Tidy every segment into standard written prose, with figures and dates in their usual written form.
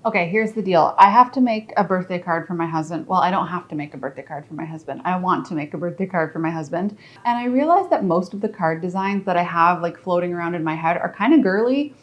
Okay, here's the deal. I have to make a birthday card for my husband. Well, I don't have to make a birthday card for my husband. I want to make a birthday card for my husband. And I realized that most of the card designs that I have like floating around in my head are kind of girly.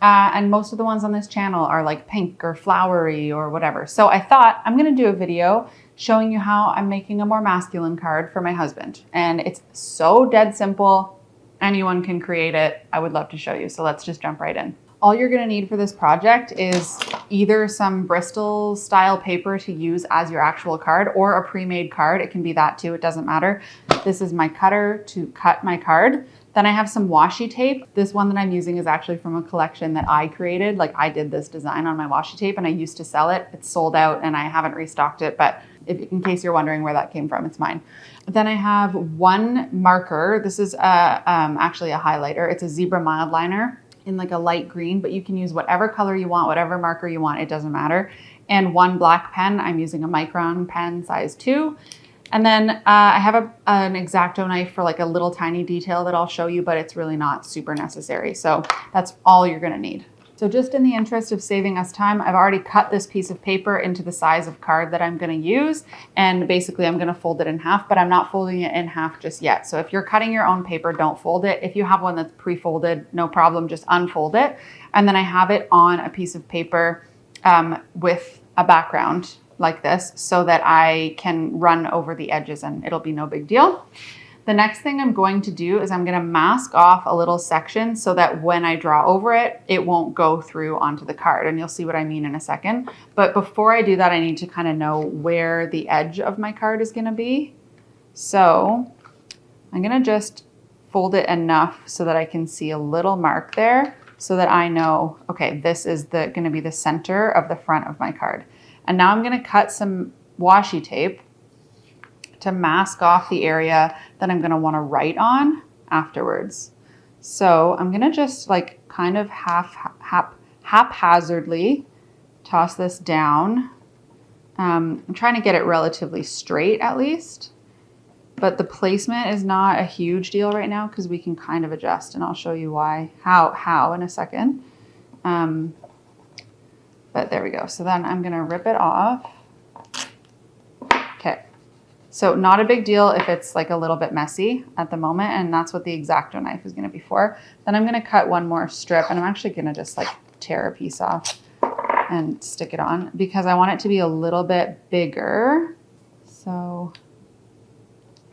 And most of the ones on this channel are like pink or flowery or whatever. So I thought I'm gonna do a video showing you how I'm making a more masculine card for my husband. And it's so dead simple. Anyone can create it. I would love to show you. So let's just jump right in. All you're gonna need for this project is either some Bristol style paper to use as your actual card or a pre-made card. It can be that too, it doesn't matter. This is my cutter to cut my card. Then I have some washi tape. This one that I'm using is actually from a collection that I created. Like I did this design on my washi tape and I used to sell it. It's sold out and I haven't restocked it, but in case you're wondering where that came from, it's mine. Then I have one marker. This is actually a highlighter. It's a zebra mild liner in like a light green, but you can use whatever color you want, whatever marker you want, it doesn't matter. And one black pen. I'm using a Micron pen size 2. And then I have an X-Acto knife for like a little tiny detail that I'll show you, but it's really not super necessary. So that's all you're gonna need. So just in the interest of saving us time, I've already cut this piece of paper into the size of card that I'm gonna use. And basically I'm gonna fold it in half, but I'm not folding it in half just yet. So if you're cutting your own paper, don't fold it. If you have one that's pre-folded, no problem, just unfold it. And then I have it on a piece of paper with a background like this so that I can run over the edges and it'll be no big deal. The next thing I'm going to do is I'm going to mask off a little section so that when I draw over it, it won't go through onto the card. And you'll see what I mean in a second. But before I do that, I need to kind of know where the edge of my card is going to be. So I'm going to just fold it enough so that I can see a little mark there so that I know, okay, this is going to be the center of the front of my card. And now I'm going to cut some washi tape to mask off the area that I'm going to want to write on afterwards. So I'm going to just like kind of haphazardly toss this down. I'm trying to get it relatively straight at least, but the placement is not a huge deal right now because we can kind of adjust, and I'll show you how in a second. But there we go. So then I'm going to rip it off. Okay. So not a big deal if it's like a little bit messy at the moment, and that's what the X-Acto knife is going to be for. Then I'm going to cut one more strip, and I'm actually going to just like tear a piece off and stick it on because I want it to be a little bit bigger. So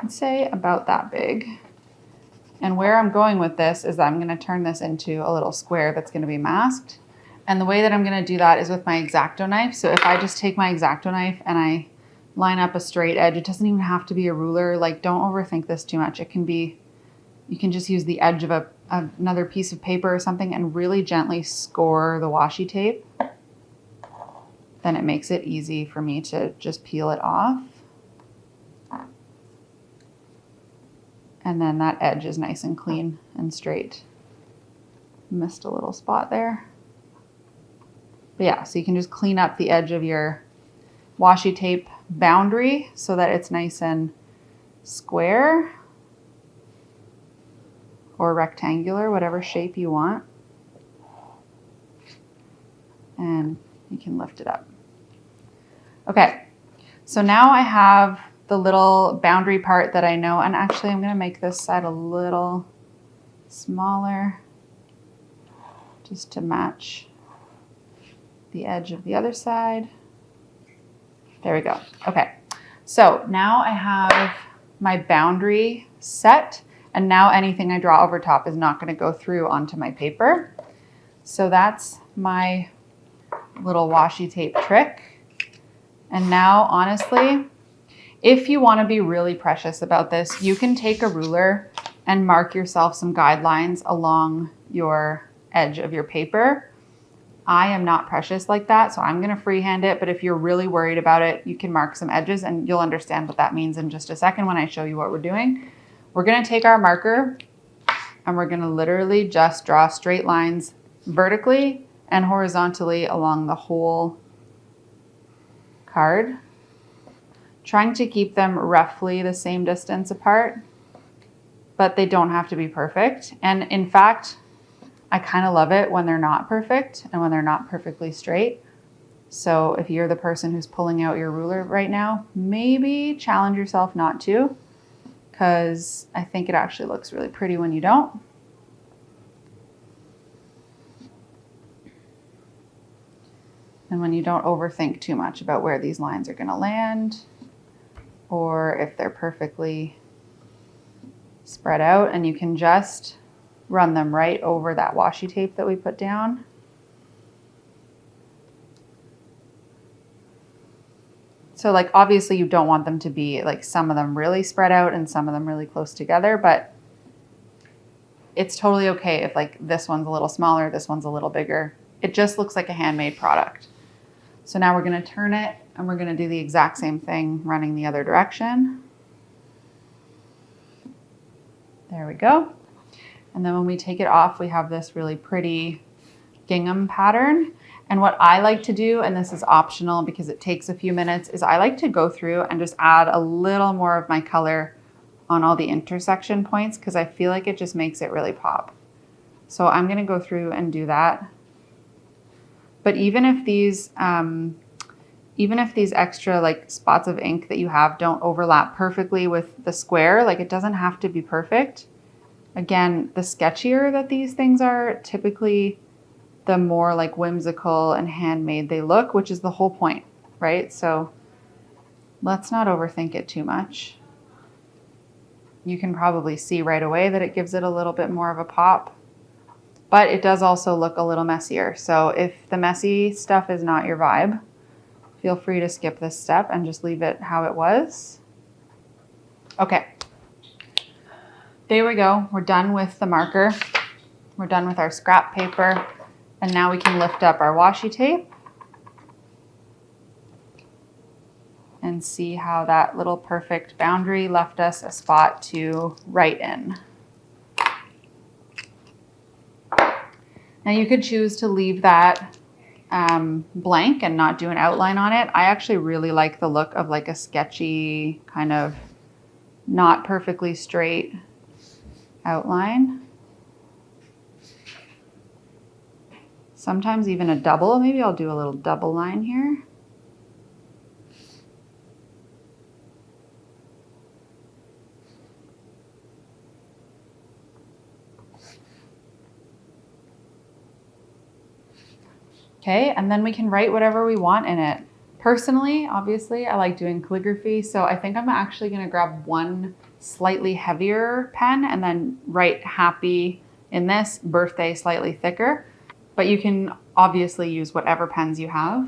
I'd say about that big. And where I'm going with this is that I'm going to turn this into a little square that's going to be masked. And the way that I'm going to do that is with my X-Acto knife. So if I just take my X-Acto knife and I line up a straight edge, it doesn't even have to be a ruler. Like, don't overthink this too much. It can be, you can just use the edge of another piece of paper or something and really gently score the washi tape. Then it makes it easy for me to just peel it off. And then that edge is nice and clean and straight. Missed a little spot there. But yeah, so you can just clean up the edge of your washi tape boundary so that it's nice and square or rectangular, whatever shape you want. And you can lift it up. Okay, so now I have the little boundary part that I know, and actually I'm going to make this side a little smaller just to match the edge of the other side. There we go. Okay, so now I have my boundary set, and now anything I draw over top is not going to go through onto my paper. So that's my little washi tape trick. And now, honestly, if you want to be really precious about this, you can take a ruler and mark yourself some guidelines along your edge of your paper. I am not precious like that, so I'm going to freehand it. But if you're really worried about it, you can mark some edges, and you'll understand what that means in just a second when I show you what we're doing. We're going to take our marker and we're going to literally just draw straight lines vertically and horizontally along the whole card, trying to keep them roughly the same distance apart, but they don't have to be perfect. And in fact, I kind of love it when they're not perfect and when they're not perfectly straight. So if you're the person who's pulling out your ruler right now, maybe challenge yourself not to, because I think it actually looks really pretty when you don't. And when you don't overthink too much about where these lines are going to land or if they're perfectly spread out, and you can just run them right over that washi tape that we put down. So like obviously you don't want them to be like some of them really spread out and some of them really close together, but it's totally okay if like this one's a little smaller, this one's a little bigger. It just looks like a handmade product. So now we're going to turn it and we're going to do the exact same thing running the other direction. There we go. And then when we take it off, we have this really pretty gingham pattern. And what I like to do, and this is optional because it takes a few minutes, is I like to go through and just add a little more of my color on all the intersection points because I feel like it just makes it really pop. So I'm going to go through and do that. But even if these extra like spots of ink that you have don't overlap perfectly with the square, like it doesn't have to be perfect. Again, the sketchier that these things are, typically the more like whimsical and handmade they look, which is the whole point, right? So let's not overthink it too much. You can probably see right away that it gives it a little bit more of a pop. But it does also look a little messier. So if the messy stuff is not your vibe, feel free to skip this step and just leave it how it was. Okay. There we go. We're done with the marker. We're done with our scrap paper. And now we can lift up our washi tape and see how that little perfect boundary left us a spot to write in. Now you could choose to leave that blank and not do an outline on it. I actually really like the look of like a sketchy kind of not perfectly straight outline. Sometimes even a double. Maybe I'll do a little double line here. Okay, and then we can write whatever we want in it. Personally, obviously, I like doing calligraphy, so I think I'm actually going to grab one slightly heavier pen and then write happy in this, birthday slightly thicker. But you can obviously use whatever pens you have.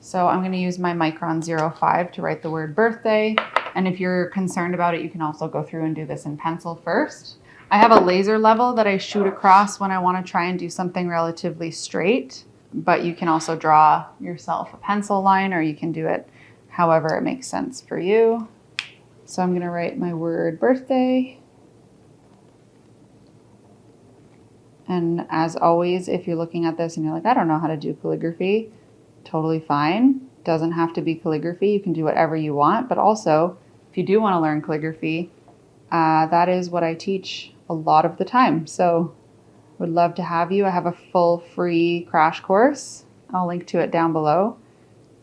So I'm going to use my Micron 05 to write the word birthday. And if you're concerned about it, you can also go through and do this in pencil first. I have a laser level that I shoot across when I want to try and do something relatively straight. But you can also draw yourself a pencil line, or you can do it however it makes sense for you. So I'm going to write my word birthday. And as always, if you're looking at this and you're like, I don't know how to do calligraphy, totally fine. Doesn't have to be calligraphy. You can do whatever you want. But also, if you do want to learn calligraphy, that is what I teach a lot of the time. So would love to have you. I have a full free crash course. I'll link to it down below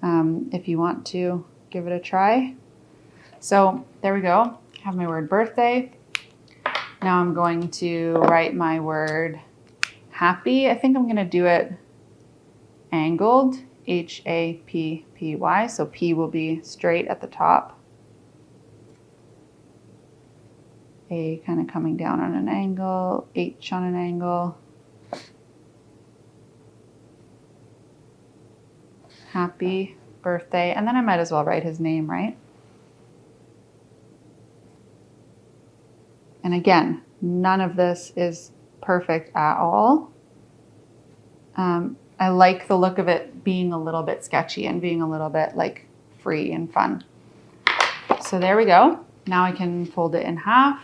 if you want to give it a try. So there we go. I have my word birthday. Now I'm going to write my word happy. I think I'm going to do it angled, H-A-P-P-Y. So P will be straight at the top. A kind of coming down on an angle, H on an angle. Happy birthday. And then I might as well write his name, right? And again, none of this is perfect at all. I like the look of it being a little bit sketchy and being a little bit like free and fun. So there we go. Now I can fold it in half.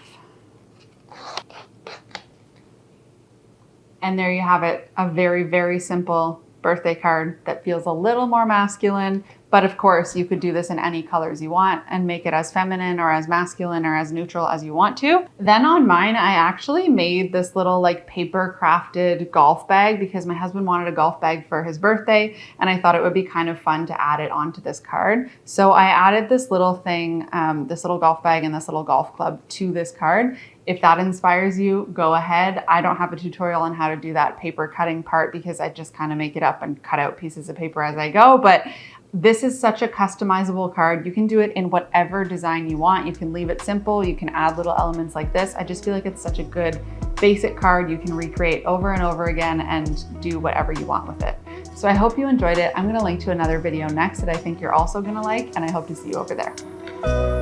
And there you have it, a very, very simple birthday card that feels a little more masculine, But of course, you could do this in any colors you want and make it as feminine or as masculine or as neutral as you want to. Then on mine, I actually made this little like paper crafted golf bag because my husband wanted a golf bag for his birthday, and I thought it would be kind of fun to add it onto this card. So I added this little thing, this little golf bag and this little golf club to this card. If that inspires you, go ahead. I don't have a tutorial on how to do that paper cutting part because I just kind of make it up and cut out pieces of paper as I go. But this is such a customizable card. You can do it in whatever design you want. You can leave it simple. You can add little elements like this. I just feel like it's such a good basic card you can recreate over and over again and do whatever you want with it. So I hope you enjoyed it. I'm gonna link to another video next that I think you're also gonna like, and I hope to see you over there.